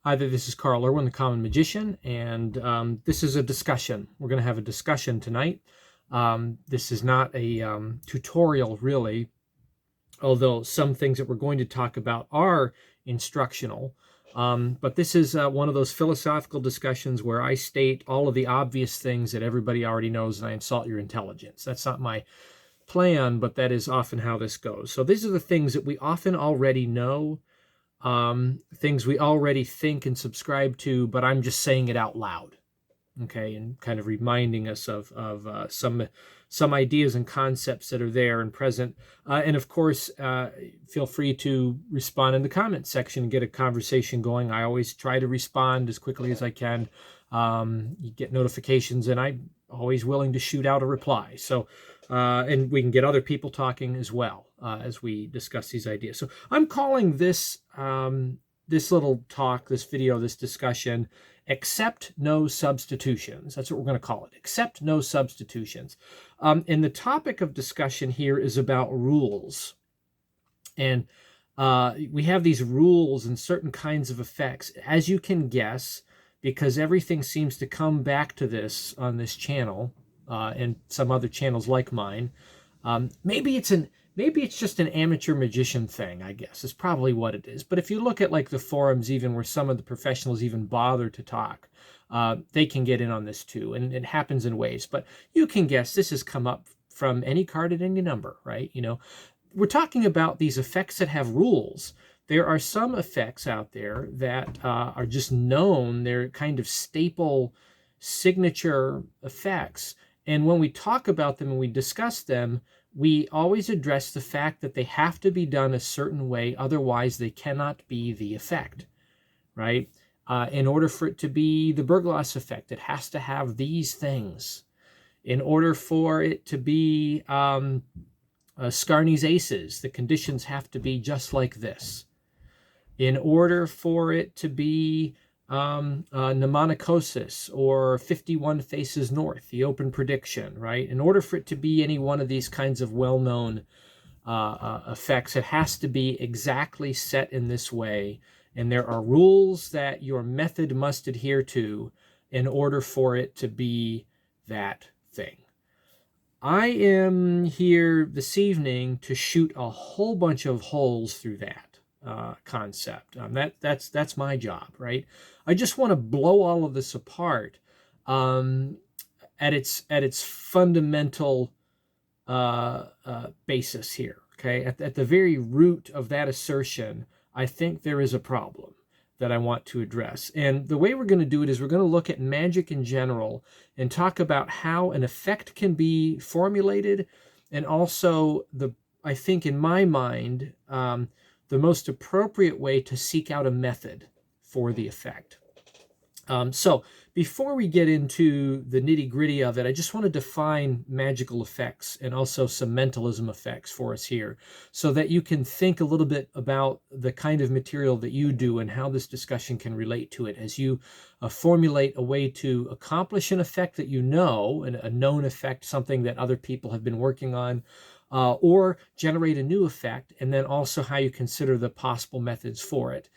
Hi there, this is Carl Irwin, the Common Magician, and this is a discussion. We're going to have a discussion tonight. This is not a tutorial, really, although some things that we're going to talk about are instructional. But this is one of those philosophical discussions where I state all of the obvious things that everybody already knows and I insult your intelligence. That's not my plan, but that is often how this goes. So these are the things that we often already know, things we already think and subscribe to, but I'm just saying it out loud, okay, and kind of reminding us of some ideas and concepts that are there and present. And of course, feel free to respond in the comments section and get a conversation going. I always try to respond as quickly as I can. You get notifications, and I'm always willing to shoot out a reply. So, and we can get other people talking as well as we discuss these ideas. So I'm calling this this little talk, this video, this discussion, Accept No Substitutions. That's what we're going to call it. Accept No Substitutions. And the topic of discussion here is about rules. And we have these rules and certain kinds of effects, as you can guess, because everything seems to come back to this on this channel and some other channels like mine. Maybe it's just an amateur magician thing, I guess, is probably what it is. But if you look at like the forums, even where some of the professionals even bother to talk, they can get in on this too. And it happens in waves. But you can guess this has come up from any card at any number, right? You know, we're talking about these effects that have rules. There are some effects out there that are just known. They're kind of staple signature effects. And when we talk about them and we discuss them, we always address the fact that they have to be done a certain way, otherwise they cannot be the effect, right? In order for it to be the Berglas effect, it has to have these things. In order for it to be Scarney's Aces, the conditions have to be just like this. In order for it to be mnemonicosis or 51 Faces North, the open prediction, right? In order for it to be any one of these kinds of well-known effects, it has to be exactly set in this way. And there are rules that your method must adhere to in order for it to be that thing. I am here this evening to shoot a whole bunch of holes through that concept. That's my job, right? I just want to blow all of this apart at its fundamental basis here. Okay, at the very root of that assertion, I think there is a problem that I want to address. And the way we're going to do it is we're going to look at magic in general and talk about how an effect can be formulated, and also I think in my mind, the most appropriate way to seek out a method for the effect. So before we get into the nitty-gritty of it, I just want to define magical effects and also some mentalism effects for us here, so that you can think a little bit about the kind of material that you do and how this discussion can relate to it as you formulate a way to accomplish an effect that you know, a known effect, something that other people have been working on, or generate a new effect, and then also how you consider the possible methods for it.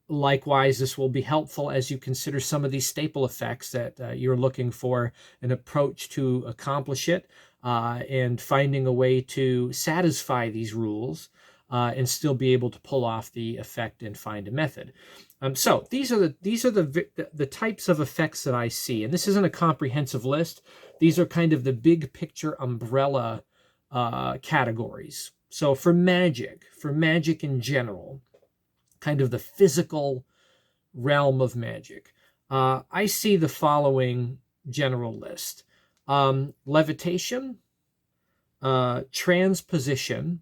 Likewise, this will be helpful as you consider some of these staple effects that you're looking for an approach to accomplish it, and finding a way to satisfy these rules and still be able to pull off the effect and find a method. So these are the types of effects that I see, and this isn't a comprehensive list. These are kind of the big picture umbrella categories. So for magic in general, kind of the physical realm of magic, I see the following general list: levitation, transposition,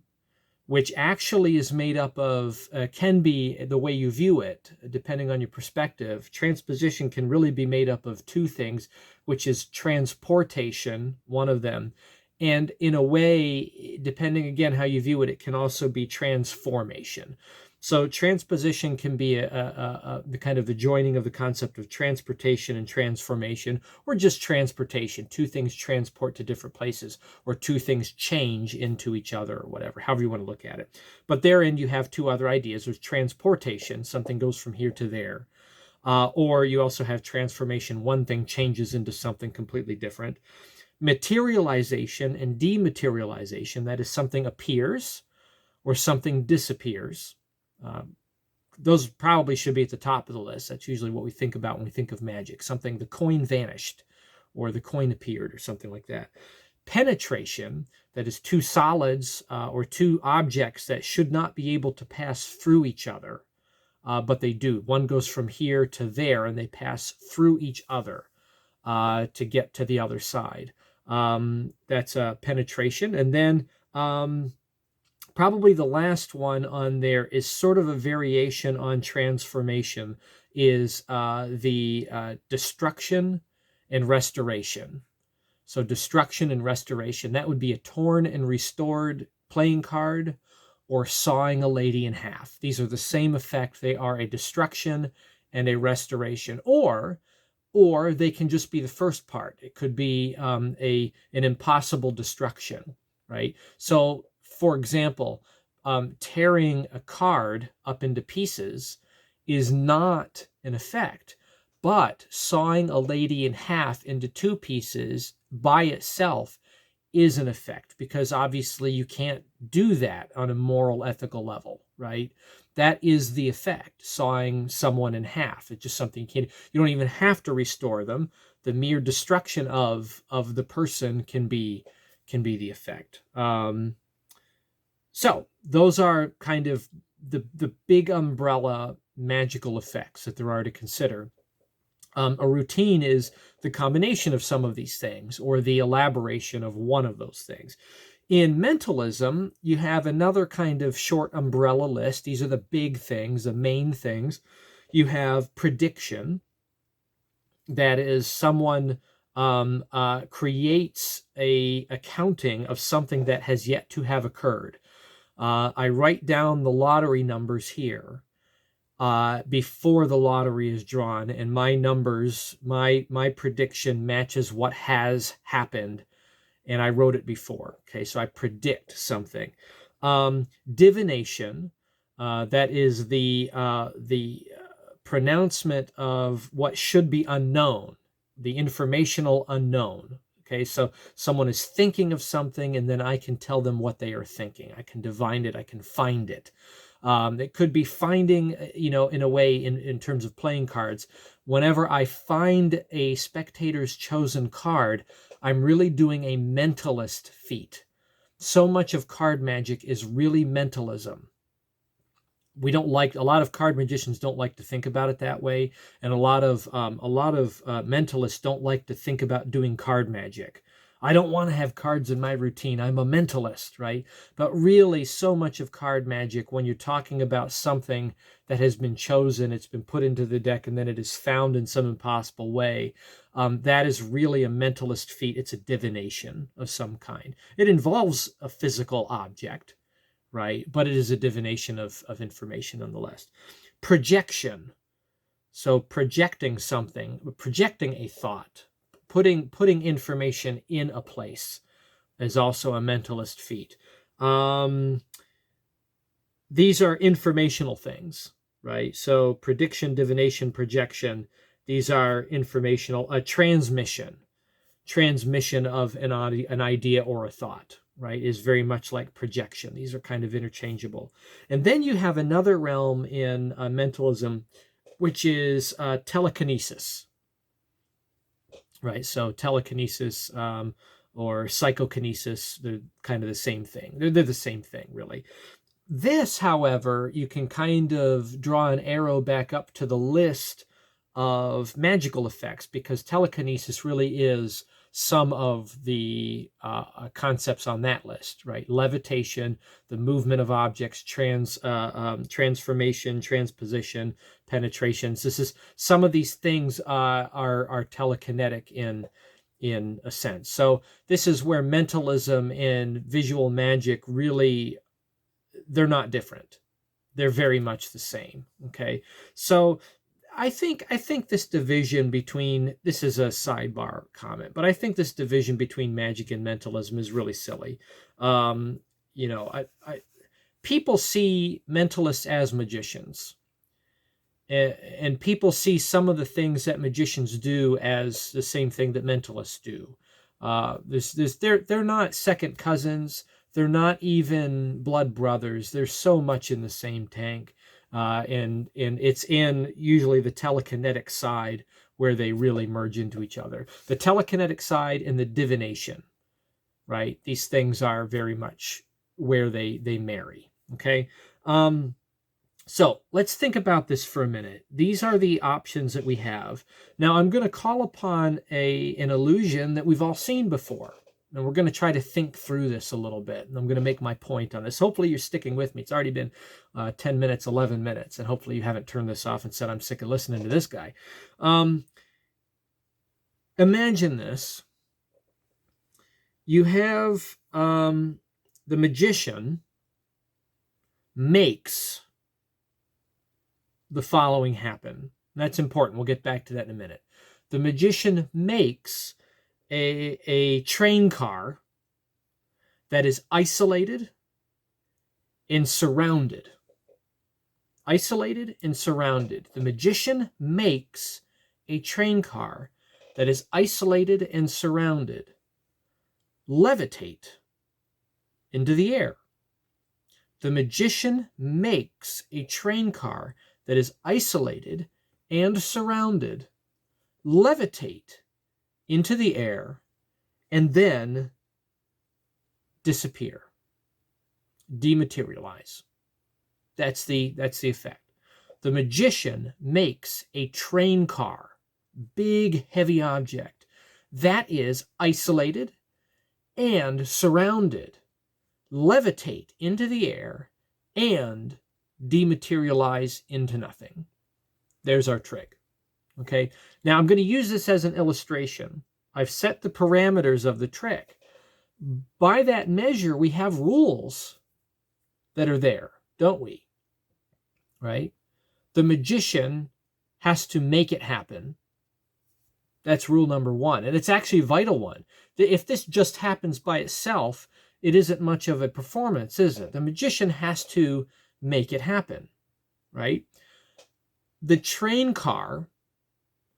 which actually is made up of, can be, the way you view it, depending on your perspective, transposition can really be made up of two things, which is transportation, one of them, and in a way, depending again how you view it, it can also be transformation. So transposition can be the kind of the joining of the concept of transportation and transformation, or just transportation. Two things transport to different places, or two things change into each other, or whatever, however you want to look at it. But therein you have two other ideas. There's transportation, something goes from here to there. Or you also have transformation, one thing changes into something completely different. Materialization and dematerialization, that is, something appears or something disappears. Those probably should be at the top of the list. That's usually what we think about when we think of magic. Something, the coin vanished, or the coin appeared, or something like that. Penetration, that is two solids or two objects that should not be able to pass through each other, but they do. One goes from here to there, and they pass through each other to get to the other side. That's penetration. And then probably the last one on there is sort of a variation on transformation, is the destruction and restoration. So destruction and restoration, that would be a torn and restored playing card, or sawing a lady in half. These are the same effect. They are a destruction and a restoration. Or they can just be the first part. It could be an impossible destruction, right? So, for example, tearing a card up into pieces is not an effect, but sawing a lady in half into two pieces by itself is an effect, because obviously you can't do that on a moral, ethical level, right? That is the effect, sawing someone in half. It's just something you don't even have to restore them. The mere destruction of the person can be the effect. So those are kind of the big umbrella magical effects that there are to consider. A routine is the combination of some of these things, or the elaboration of one of those things. In mentalism, you have another kind of short umbrella list. These are the big things, the main things. You have prediction. That is, someone creates a accounting of something that has yet to have occurred. I write down the lottery numbers here before the lottery is drawn, and my numbers, my prediction matches what has happened, and I wrote it before. Okay, so I predict something. Divination, that is the pronouncement of what should be unknown, the informational unknown. Okay, so someone is thinking of something, and then I can tell them what they are thinking. I can divine it. I can find it. It could be finding, in a way, in terms of playing cards. Whenever I find a spectator's chosen card, I'm really doing a mentalist feat. So much of card magic is really mentalism. A lot of card magicians don't like to think about it that way, and a lot of mentalists don't like to think about doing card magic. I don't want to have cards in my routine. I'm a mentalist, right? But really, so much of card magic, when you're talking about something that has been chosen, it's been put into the deck, and then it is found in some impossible way, that is really a mentalist feat. It's a divination of some kind. It involves a physical object, right? But it is a divination of information nonetheless. Projection. So projecting something, projecting a thought, putting information in a place is also a mentalist feat. These are informational things, right? So prediction, divination, projection, these are informational. A transmission of an idea or a thought, right, is very much like projection. These are kind of interchangeable. And then you have another realm in mentalism, which is telekinesis, right? So telekinesis or psychokinesis, they're kind of the same thing. They're the same thing, really. This, however, you can kind of draw an arrow back up to the list of magical effects, because telekinesis really is some of the concepts on that list, right? Levitation, the movement of objects, transformation, transposition, penetrations. Some of these things are telekinetic in a sense. So this is where mentalism and visual magic really, they're not different. they're very much the same. Okay, so I think this division between, this is a sidebar comment, but I think this division between magic and mentalism is really silly. You know, people see mentalists as magicians, and people see some of the things that magicians do as the same thing that mentalists do. They're not second cousins. They're not even blood brothers. There's so much in the same tank. And it's in usually the telekinetic side where they really merge into each other. The telekinetic side and the divination, right? These things are very much where they marry. Okay. So let's think about this for a minute. These are the options that we have. Now I'm going to call upon an illusion that we've all seen before. And we're going to try to think through this a little bit. And I'm going to make my point on this. Hopefully you're sticking with me. It's already been 10 minutes, 11 minutes. And hopefully you haven't turned this off and said, I'm sick of listening to this guy. Imagine this. You have the magician makes the following happen. That's important. We'll get back to that in a minute. The magician makes a train car that is isolated and surrounded. Isolated and surrounded. The magician makes a train car that is isolated and surrounded levitate into the air. The magician makes a train car that is isolated and surrounded levitate into the air and then disappear, dematerialize. That's the effect. The magician makes a train car, big heavy object, that is isolated and surrounded, levitate into the air and dematerialize into nothing. There's our trick. Okay, now I'm going to use this as an illustration. I've set the parameters of the trick. By that measure, we have rules that are there, don't we? Right? The magician has to make it happen. That's rule number one. And it's actually a vital one. If this just happens by itself, it isn't much of a performance, is it? The magician has to make it happen, right? The train car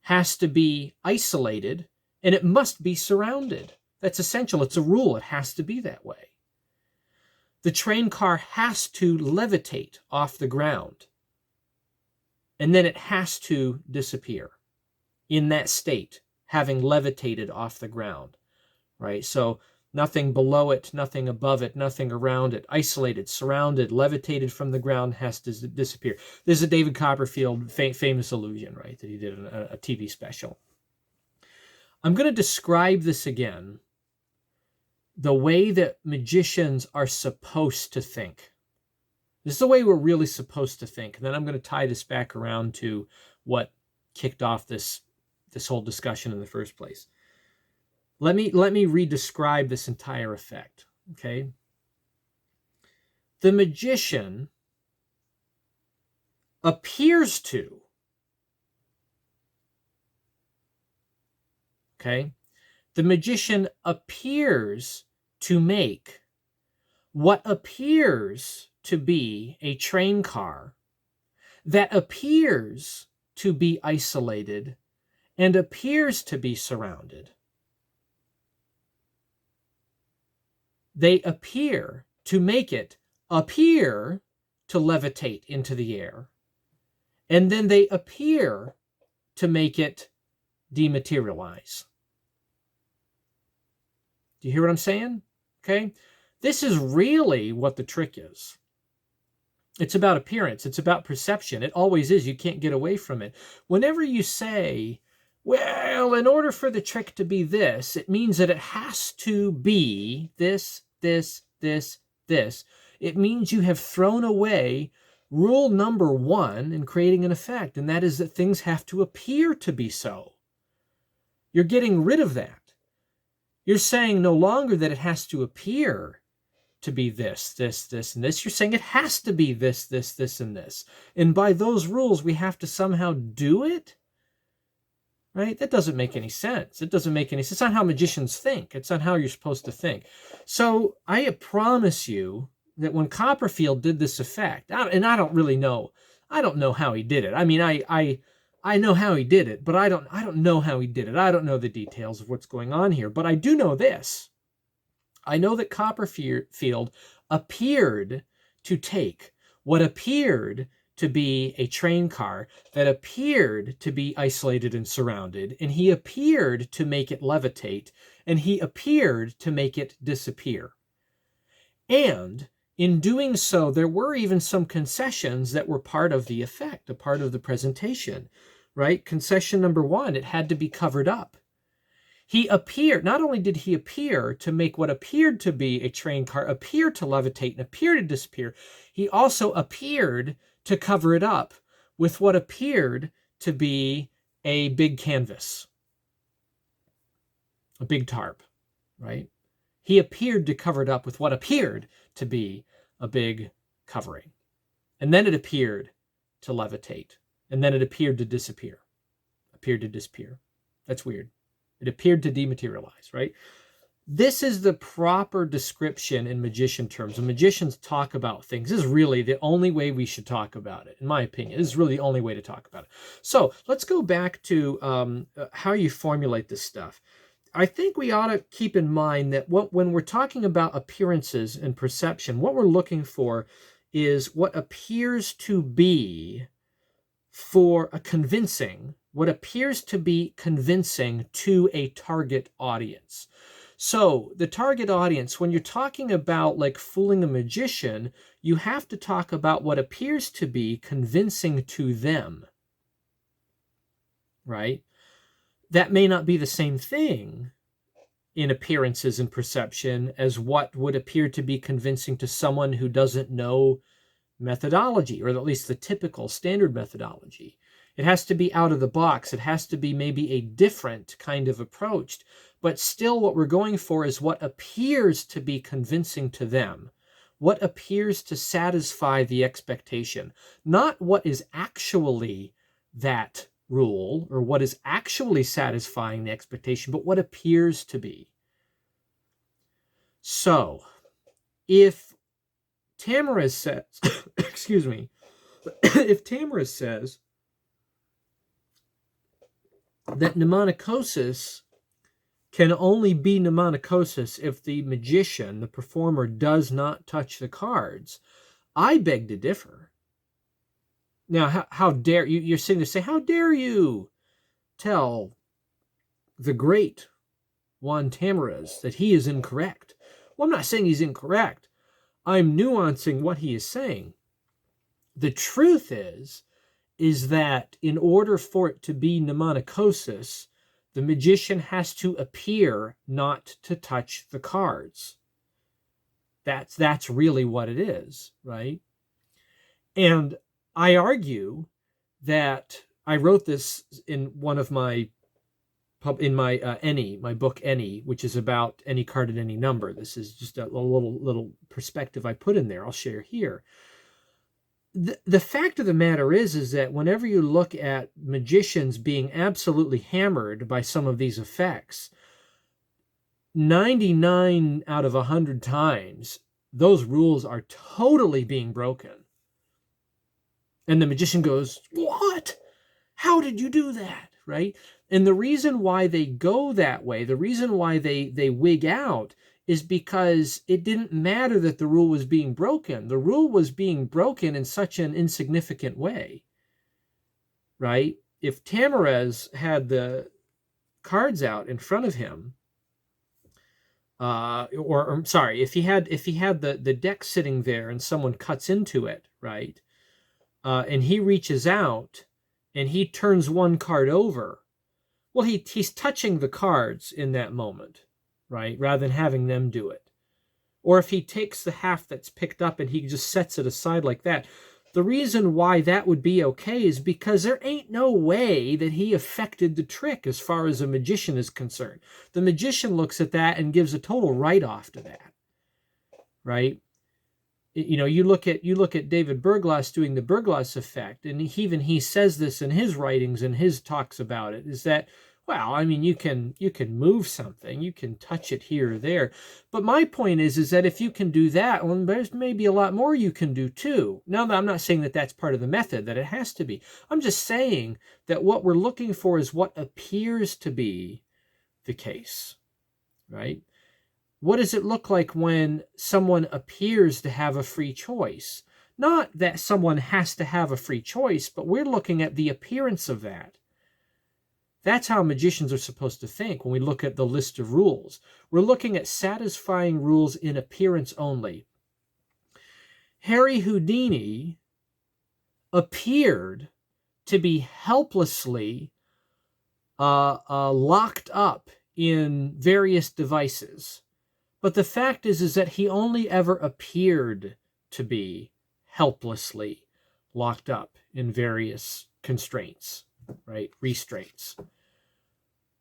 has to be isolated and it must be surrounded. That's essential. It's a rule. It has to be that way. The train car has to levitate off the ground and then it has to disappear in that state, having levitated off the ground, right? So nothing below it, nothing above it, nothing around it, isolated, surrounded, levitated from the ground, has to disappear. This is a David Copperfield famous illusion, right, that he did in a TV special. I'm going to describe this again, the way that magicians are supposed to think. This is the way we're really supposed to think. And then I'm going to tie this back around to what kicked off this whole discussion in the first place. Let me re-describe this entire effect, okay? The magician appears to, okay? The magician appears to make what appears to be a train car that appears to be isolated and appears to be surrounded. They appear to make it appear to levitate into the air. And then they appear to make it dematerialize. Do you hear what I'm saying? Okay? This is really what the trick is. It's about appearance. It's about perception. It always is. You can't get away from it. Whenever you say, well, in order for the trick to be this, it means that it has to be this, this, this, this. It means you have thrown away rule number one in creating an effect, and that is that things have to appear to be so. You're getting rid of that. You're saying no longer that it has to appear to be this, this, this, and this. You're saying it has to be this, this, this, and this. And by those rules, we have to somehow do it? Right? That doesn't make any sense. It doesn't make any sense. It's not how magicians think. It's not how you're supposed to think. So I promise you that when Copperfield did this effect, and I don't really know, I don't know how he did it. I mean, I know how he did it, but I don't know how he did it. I don't know the details of what's going on here, but I do know this. I know that Copperfield appeared to take what appeared to be a train car that appeared to be isolated and surrounded, and he appeared to make it levitate, and he appeared to make it disappear. And in doing so, there were even some concessions that were part of the effect, a part of the presentation, right? Concession number one, it had to be covered up. He appeared, not only did he appear to make what appeared to be a train car appear to levitate and appear to disappear, he also appeared to cover it up with what appeared to be a big canvas, a big tarp, right? He appeared to cover it up with what appeared to be a big covering. And then it appeared to levitate. And then it appeared to disappear. That's weird. It appeared to dematerialize, right? This is the proper description in magician terms. When magicians talk about things, this is really the only way we should talk about it, in my opinion. This is really the only way to talk about it. So let's go back to how you formulate this stuff. I think we ought to keep in mind that when we're talking about appearances and perception, what we're looking for is what appears to be what appears to be convincing to a target audience. So the target audience, when you're talking about like fooling a magician, you have to talk about what appears to be convincing to them, right? That may not be the same thing in appearances and perception as what would appear to be convincing to someone who doesn't know methodology, or at least the typical standard methodology. It has to be out of the box. It has to be maybe a different kind of approach. But still what we're going for is what appears to be convincing to them, what appears to satisfy the expectation, not what is actually that rule or what is actually satisfying the expectation, but what appears to be. So if Tamara says, excuse me, if Tamara says that pneumonicosis can only be pneumonicosis if the magician, the performer, does not touch the cards, I beg to differ. Now, how dare you? You're sitting there saying, how dare you tell the great Juan Tamariz that he is incorrect? Well, I'm not saying he's incorrect. I'm nuancing what he is saying. The truth is that in order for it to be pneumonicosis, the magician has to appear not to touch the cards. That's really what it is, right? And I argue that I wrote this in one of my my book Any, which is about any card at any number. This is just a little perspective I put in there. I'll share here. The fact of the matter is that whenever you look at magicians being absolutely hammered by some of these effects, 99 out of 100 times, those rules are totally being broken. And the magician goes, what? How did you do that? Right? And the reason why they go that way, the reason why they wig out, is because it didn't matter that the rule was being broken. The rule was being broken in such an insignificant way, right? If Tamariz had the cards out in front of him, if he had the deck sitting there and someone cuts into it, right? And he reaches out and he turns one card over. Well, he's touching the cards in that moment, right? Rather than having them do it. Or if he takes the half that's picked up and he just sets it aside like that. The reason why that would be okay is because there ain't no way that he affected the trick as far as a magician is concerned. The magician looks at that and gives a total write-off to that. right? You look at David Berglas doing the Berglas effect, and he says this in his writings and his talks about it, is that, well, I mean, you can move something, you can touch it here or there, but my point is that if you can do that, well, there's maybe a lot more you can do too. Now, I'm not saying that that's part of the method, that it has to be. I'm just saying that what we're looking for is what appears to be the case, right? What does it look like when someone appears to have a free choice? Not that someone has to have a free choice, but we're looking at the appearance of that. That's how magicians are supposed to think when we look at the list of rules. We're looking at satisfying rules in appearance only. Harry Houdini appeared to be helplessly locked up in various devices. But the fact is that he only ever appeared to be helplessly locked up in various constraints, right? Restraints.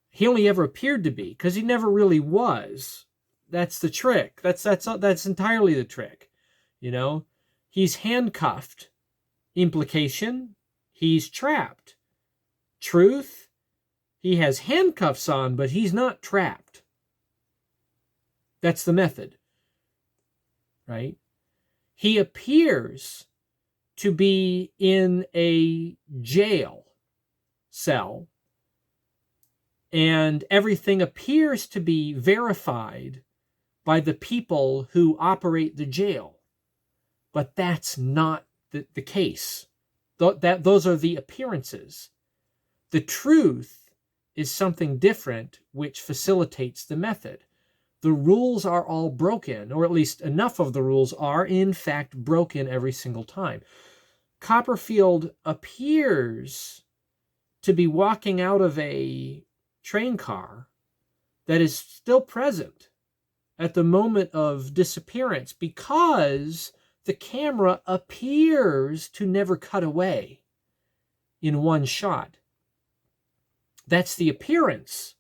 He only ever appeared to be, because he never really was. That's the trick. That's entirely the trick. He's handcuffed. Implication, he's trapped. Truth, he has handcuffs on, but he's not trapped. That's the method, right? He appears to be in a jail cell, and everything appears to be verified by the people who operate the jail. But that's not the case. Those are the appearances. The truth is something different, which facilitates the method. The rules are all broken, or at least enough of the rules are, in fact, broken every single time. Copperfield appears to be walking out of a train car that is still present at the moment of disappearance because the camera appears to never cut away in one shot. That's the appearance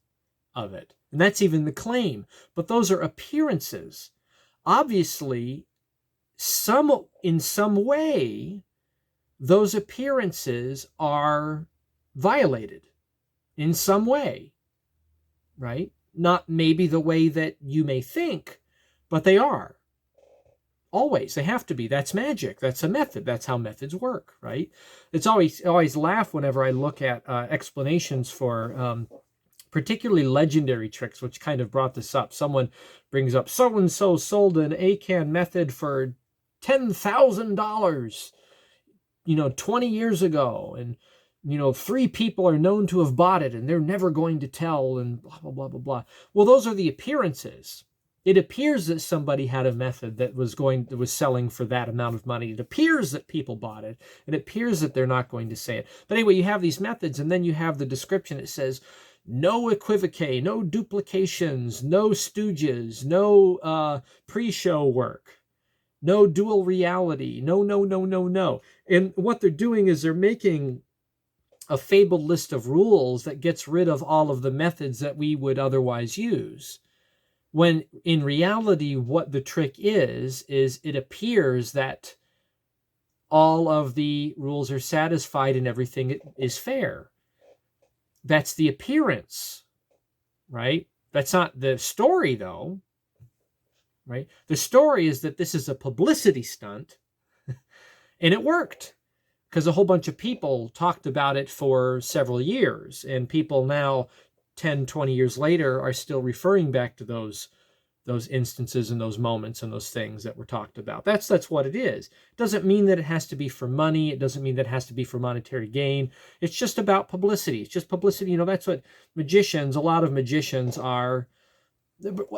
of it. And that's even the claim. But those are appearances. Obviously, in some way, those appearances are violated in some way, right? Not maybe the way that you may think, but they are. Always. They have to be. That's magic. That's a method. That's how methods work, right? It's always laugh whenever I look at explanations for particularly legendary tricks, which kind of brought this up. Someone brings up, so-and-so sold an ACAN method for $10,000, 20 years ago. And, 3 people are known to have bought it and they're never going to tell, and blah, blah, blah, blah, blah. Well, those are the appearances. It appears that somebody had a method that was selling for that amount of money. It appears that people bought it. It appears that they're not going to say it. But anyway, you have these methods, and then you have the description. It says, no equivoque, no duplications, no stooges, no pre-show work, no dual reality, no. And what they're doing is they're making a fabled list of rules that gets rid of all of the methods that we would otherwise use. When in reality, what the trick is it appears that all of the rules are satisfied and everything is fair. That's the appearance, right? That's not the story, though, right? The story is that this is a publicity stunt, and it worked because a whole bunch of people talked about it for several years, and people now, 10, 20 years later, are still referring back to those instances and those moments and those things that were talked about. That's what it is. It doesn't mean that it has to be for money. It doesn't mean that it has to be for monetary gain. It's just about publicity. It's just publicity. That's what a lot of magicians are.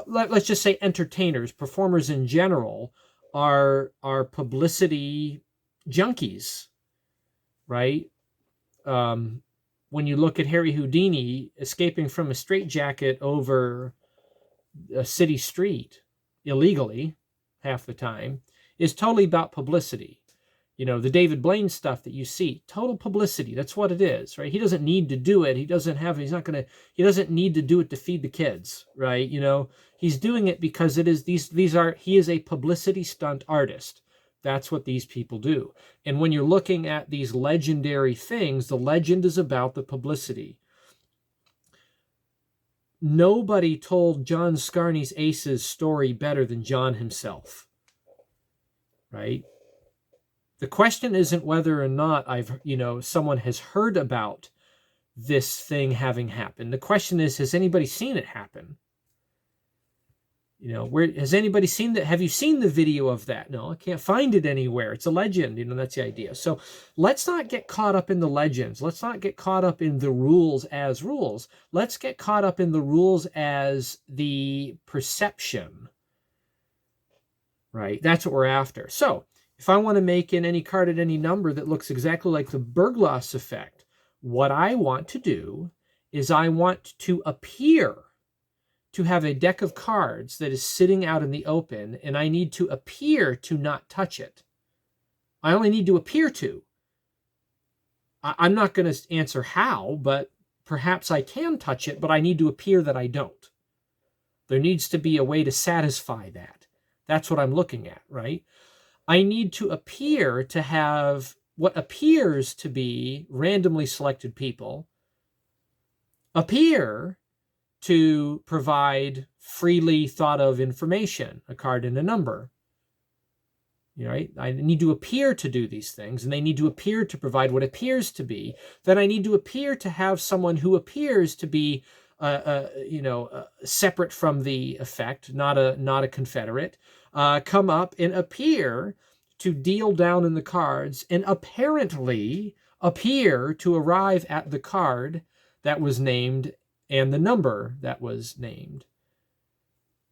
Let's just say entertainers, performers in general, are publicity junkies, right? When you look at Harry Houdini escaping from a straitjacket over a city street illegally half the time, is totally about publicity. The David Blaine stuff that you see, total publicity. That's what it is, right? He doesn't need to do it. He doesn't need to do it to feed the kids, right? He's doing it because he is a publicity stunt artist. That's what these people do. And when you're looking at these legendary things, the legend is about the publicity. Nobody told John Scarney's Aces story better than John himself, right? The question isn't whether or not someone has heard about this thing having happened. The question is, has anybody seen it happen? Where has anybody seen that? Have you seen the video of that? No, I can't find it anywhere. It's a legend. That's the idea. So let's not get caught up in the legends. Let's not get caught up in the rules as rules. Let's get caught up in the rules as the perception, right? That's what we're after. So if I want to make in any card at any number that looks exactly like the Bergloss effect, what I want to do is I want to appear to have a deck of cards that is sitting out in the open, and I need to appear to not touch it. I only need to appear to. I'm not going to answer how, but perhaps I can touch it, but I need to appear that I don't. There needs to be a way to satisfy that. That's what I'm looking at, right? I need to appear to have what appears to be randomly selected people appear to provide freely thought of information, a card and a number. Right? I need to appear to do these things, and they need to appear to provide what appears to be. Then I need to appear to have someone who appears to be, separate from the effect, not a confederate, come up and appear to deal down in the cards, and apparently appear to arrive at the card that was named and the number that was named.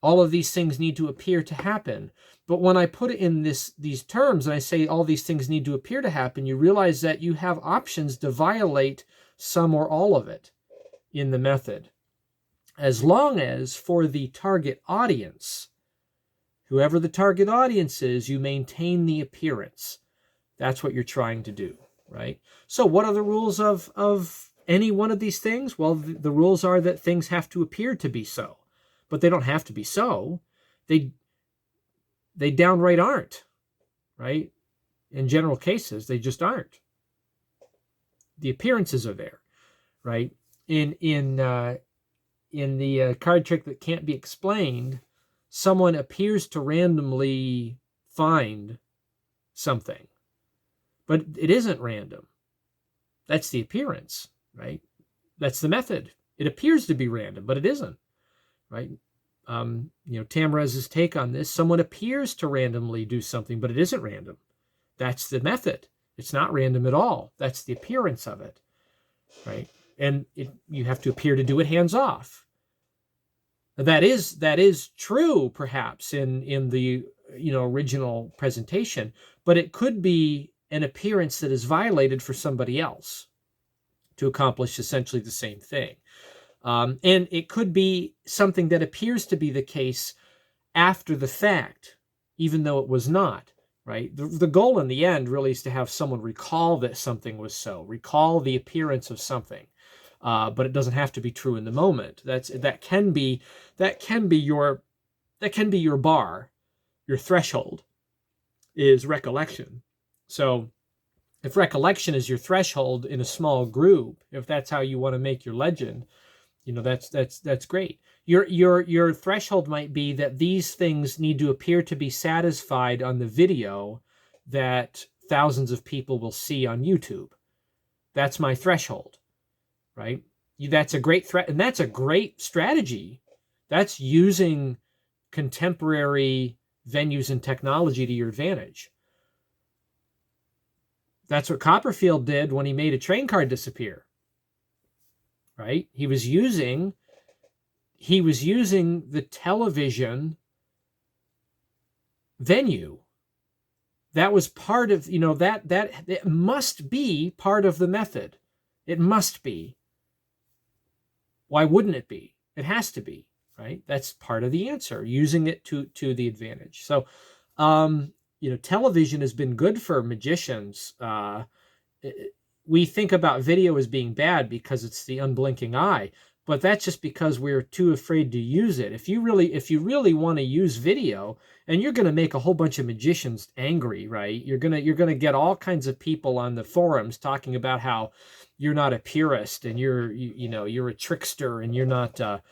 All of these things need to appear to happen. But when I put it in these terms and I say all these things need to appear to happen, you realize that you have options to violate some or all of it in the method. As long as for the target audience, whoever the target audience is, you maintain the appearance. That's what you're trying to do, right? So what are the rules of any one of these things? Well, the rules are that things have to appear to be so, but they don't have to be so. They downright aren't, right? In general cases, they just aren't. The appearances are there, right? In the card trick that can't be explained, someone appears to randomly find something, but it isn't random. That's the appearance, right? That's the method. It appears to be random, but it isn't, right? Tamraz's take on this, someone appears to randomly do something, but it isn't random. That's the method. It's not random at all. That's the appearance of it, right? And you have to appear to do it hands off. That is true, perhaps, in the original presentation, but it could be an appearance that is violated for somebody else to accomplish essentially the same thing. And it could be something that appears to be the case after the fact, even though it was not, right? The goal in the end really is to have someone recall that something was so, recall the appearance of something. But it doesn't have to be true in the moment. That can be your bar, your threshold is recollection. So if recollection is your threshold in a small group, if that's how you want to make your legend, that's great. Your threshold might be that these things need to appear to be satisfied on the video that thousands of people will see on YouTube. That's my threshold. Right? That's a great threat, and that's a great strategy. That's using contemporary venues and technology to your advantage. That's what Copperfield did when he made a train car disappear. Right? He was using the television venue. That was part of, that it must be part of the method. It must be. Why wouldn't it be? It has to be, right? That's part of the answer, using it to the advantage. So television has been good for magicians. We think about video as being bad because it's the unblinking eye, but that's just because we're too afraid to use it. If you really want to use video, and you're going to make a whole bunch of magicians angry, right? You're going to get all kinds of people on the forums talking about how you're not a purist and you're a trickster and you're not a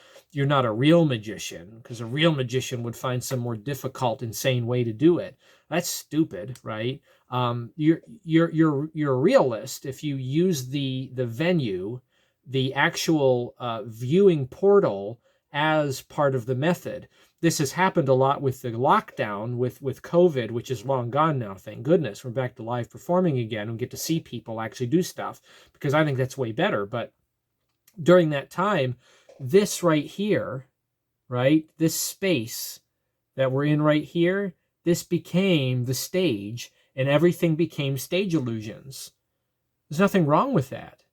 real magician, because a real magician would find some more difficult, insane way to do it. That's stupid, right? You're a realist if you use the venue, the actual viewing portal, as part of the method. This has happened a lot with the lockdown, with COVID, which is long gone now. Thank goodness we're back to live performing again and get to see people actually do stuff, because I think that's way better. But during that time, this right here, right, this space that we're in right here, this became the stage, and everything became stage illusions. There's nothing wrong with that.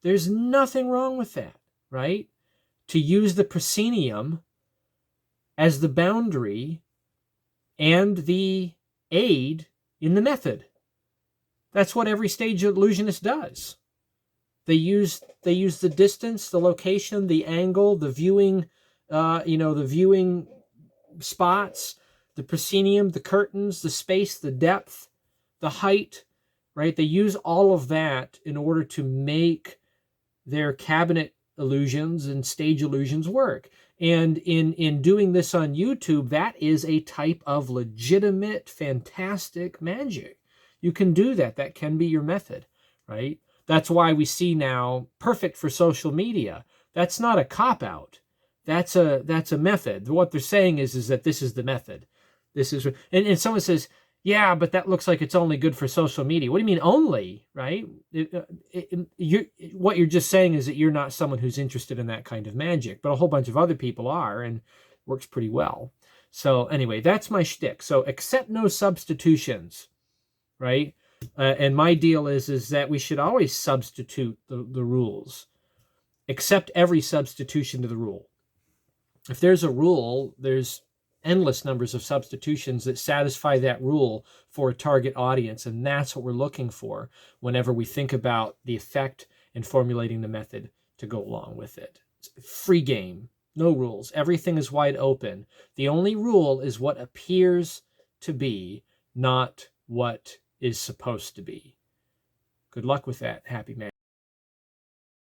There's nothing wrong with that, right? To use the proscenium as the boundary and the aid in the method. That's what every stage illusionist does. They use the distance, the location, the angle, the viewing, the viewing spots, the proscenium, the curtains, the space, the depth, the height, right? They use all of that in order to make their cabinet illusions and stage illusions work. And in doing this on YouTube, that is a type of legitimate, fantastic magic. You can do that. That can be your method, right? That's why we see now perfect for social media. That's not a cop-out. That's a method. What they're saying is that this is the method. This is, and someone says, yeah, but that looks like it's only good for social media. What do you mean only, right? What you're just saying is that you're not someone who's interested in that kind of magic, but a whole bunch of other people are, and works pretty well. So anyway, that's my shtick. So accept no substitutions, right? And my deal is that we should always substitute the rules. Accept every substitution to the rule. If there's a rule, there's endless numbers of substitutions that satisfy that rule for a target audience, and that's what we're looking for whenever we think about the effect and formulating the method to go along with it. It's free game, no rules. Everything is wide open. The only rule is what appears to be, not what is supposed to be. Good luck with that, happy man.